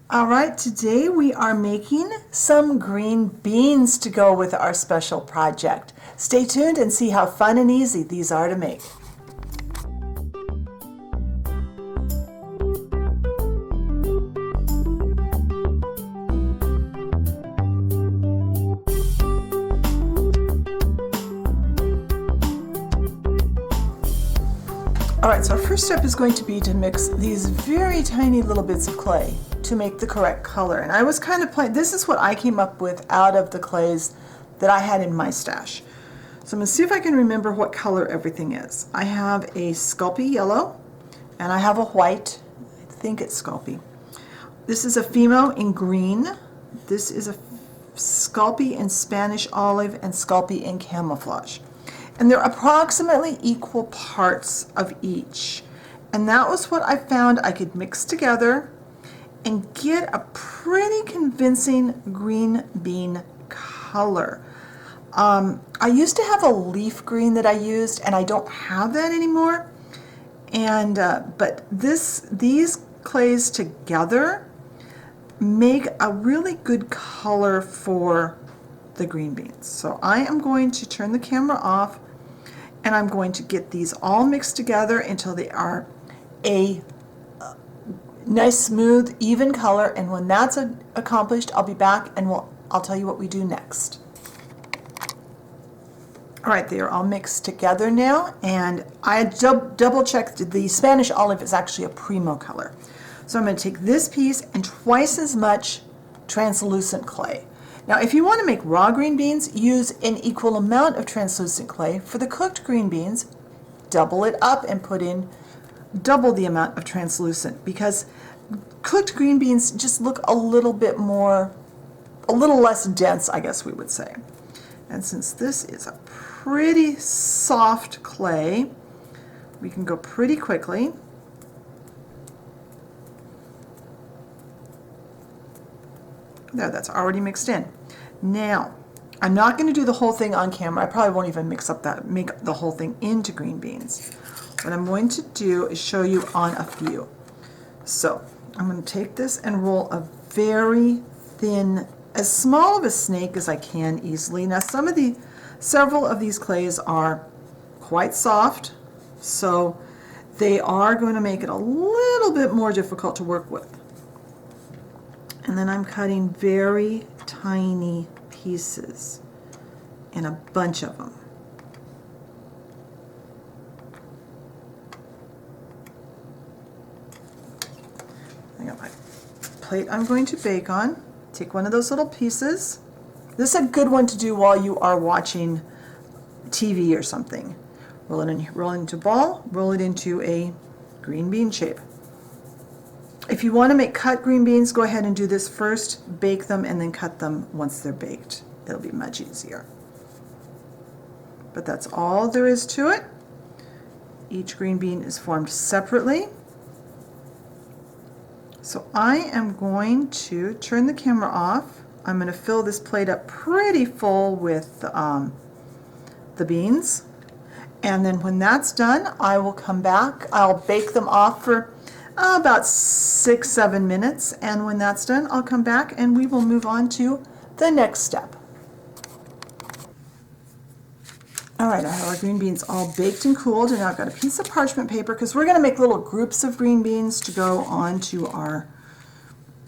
All right, today we are making some green beans to go with our special project. Stay tuned and see how fun and easy these are to make. All right, so our first step is going to be to mix these very tiny little bits of clay to make the correct color. And I was kind of playing, this is what I came up with out of the clays that I had in my stash. So I'm going to see if I can remember what color everything is. I have a Sculpey yellow and I have a white. I think it's Sculpey. This is a Fimo in green. This is a Sculpey in Spanish olive and Sculpey in camouflage. And they're approximately equal parts of each. And that was what I found I could mix together and get a pretty convincing green bean color. I used to have a leaf green that I used, and I don't have that anymore. And but these clays together make a really good color for the green beans. So I am going to turn the camera off, and I'm going to get these all mixed together until they are a nice, smooth, even color. And when that's accomplished, I'll be back and I'll tell you what we do next. All right, they are all mixed together now, and I double checked the Spanish olive is actually a primo color. So I'm going to take this piece and twice as much translucent clay. Now, if you want to make raw green beans, use an equal amount of translucent clay. For the cooked green beans, double it up and put in double the amount of translucent, because cooked green beans just look a little less dense, I guess we would say. And since this is a pretty soft clay, we can go pretty quickly. There, that's already mixed in. Now, I'm not going to do the whole thing on camera. I probably won't even make the whole thing into green beans. What I'm going to do is show you on a few. So I'm going to take this and roll a very thin, as small of a snake as I can easily. Now, several of these clays are quite soft, so they are going to make it a little bit more difficult to work with. And then I'm cutting very tiny pieces, and a bunch of them. I got my plate I'm going to bake on. Take one of those little pieces. This is a good one to do while you are watching TV or something. Roll it into a ball, roll it into a green bean shape. If you want to make cut green beans, go ahead and do this first, bake them, and then cut them once they're baked. It'll be much easier. But that's all there is to it. Each green bean is formed separately. So I am going to turn the camera off. I'm going to fill this plate up pretty full with the beans. And then when that's done, I will come back. I'll bake them off for about 6-7 minutes, and when that's done, I'll come back and we will move on to the next step. All right, I have our green beans all baked and cooled, and now I've got a piece of parchment paper because we're going to make little groups of green beans to go on to what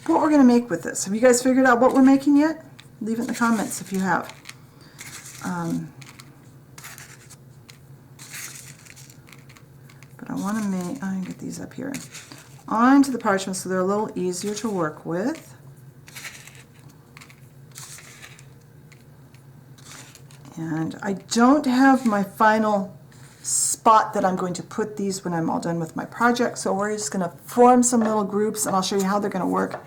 we're going to make with this. Have you guys figured out what we're making yet? Leave it in the comments if you have. But I want to make, I can get these up here, onto the parchment so they're a little easier to work with. And I don't have my final spot that I'm going to put these when I'm all done with my project, so we're just going to form some little groups, and I'll show you how they're going to work.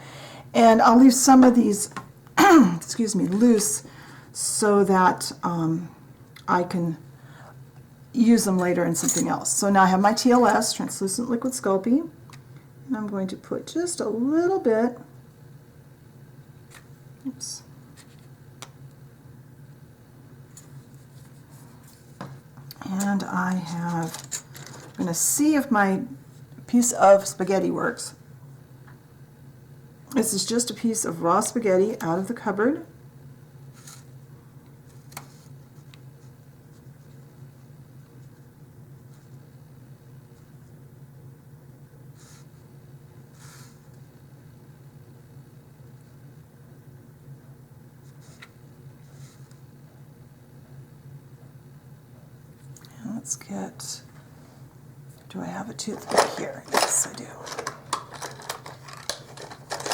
And I'll leave some of these excuse me, loose so that I can use them later in something else. So now I have my TLS, translucent liquid Sculpey, and I'm going to put just a little bit, oops, and I'm going to see if my piece of spaghetti works. This is just a piece of raw spaghetti out of the cupboard. And let's get, do I have a toothpick here? Yes, I do.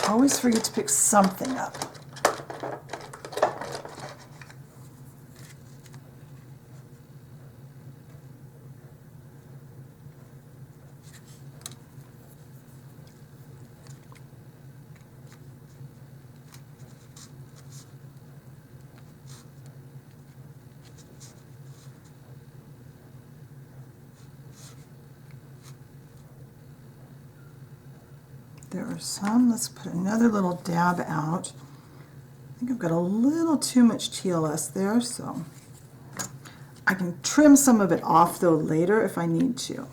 Always forget to pick something up. There are some. Let's put another little dab out. I think I've got a little too much TLS there, so I can trim some of it off though later if I need to.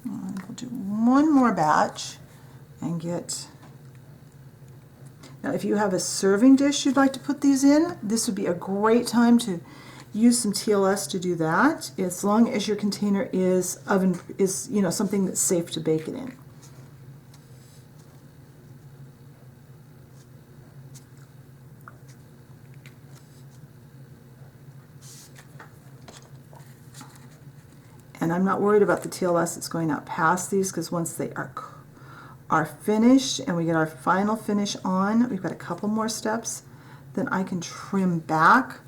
We'll do one more batch and get, now if you have a serving dish you'd like to put these in, this would be a great time to use some TLS to do that, as long as your container is something that's safe to bake it in. And I'm not worried about the TLS that's going out past these, because once they are finished and we get our final finish on, we've got a couple more steps, then I can trim back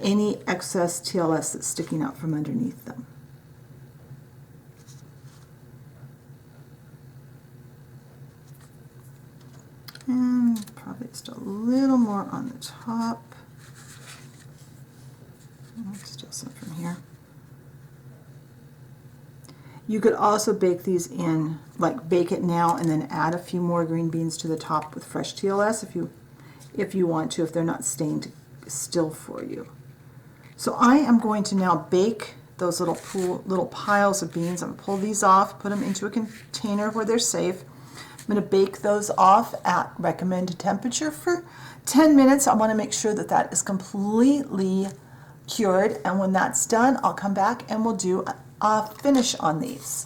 any excess TLS that's sticking out from underneath them. And probably just a little more on the top. Still some from here. You could also bake these in, like bake it now and then add a few more green beans to the top with fresh TLS if you want to, if they're not stained still for you. So I am going to now bake those little piles of beans. I'm going to pull these off, put them into a container where they're safe. I'm going to bake those off at recommended temperature for 10 minutes. I want to make sure that that is completely cured, and when that's done, I'll come back and we'll do a finish on these.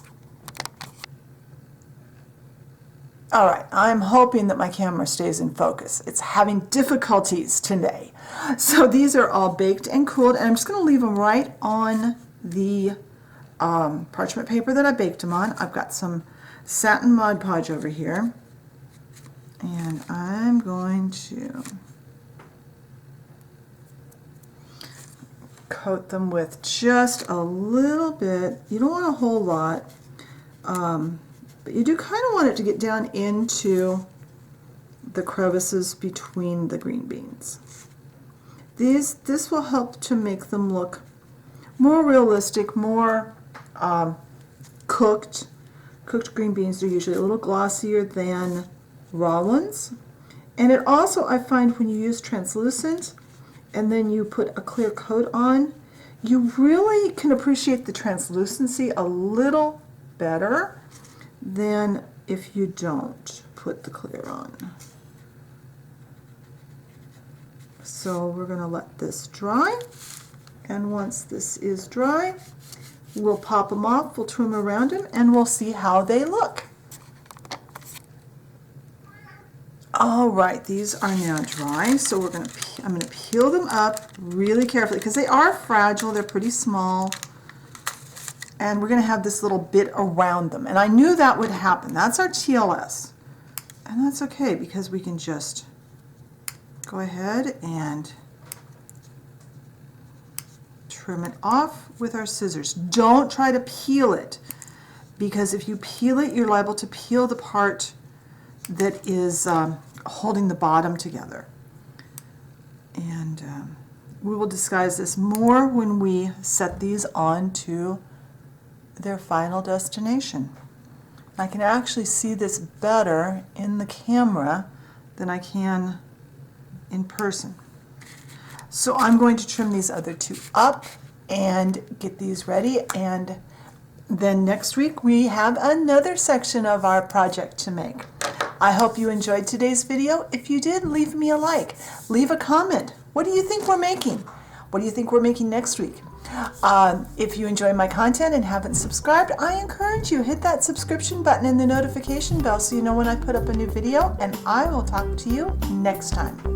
All right, I'm hoping that my camera stays in focus. It's having difficulties today. So these are all baked and cooled, and I'm just going to leave them right on the parchment paper that I baked them on. I've got some satin Mod Podge over here, and I'm going to coat them with just a little bit. You don't want a whole lot, but you do kind of want it to get down into the crevices between the green beans. This will help to make them look more realistic, more cooked. Cooked green beans are usually a little glossier than raw ones. And it also, I find, when you use translucent and then you put a clear coat on, you really can appreciate the translucency a little better than if you don't put the clear on. So we're going to let this dry, and once this is dry, we'll pop them off, we'll trim around them, and we'll see how they look. All right, these are now dry, so I'm going to peel them up really carefully because they are fragile, they're pretty small, and we're going to have this little bit around them. And I knew that would happen. That's our TLS, and that's okay because we can just go ahead and trim it off with our scissors. Don't try to peel it, because if you peel it, you're liable to peel the part that is holding the bottom together. And we will disguise this more when we set these on to their final destination. I can actually see this better in the camera than I can in person. So I'm going to trim these other two up and get these ready, and then next week we have another section of our project to make. I hope you enjoyed today's video. If you did, leave me a like. Leave a comment. What do you think we're making? What do you think we're making next week? If you enjoy my content and haven't subscribed, I encourage you, hit that subscription button and the notification bell so you know when I put up a new video, and I will talk to you next time.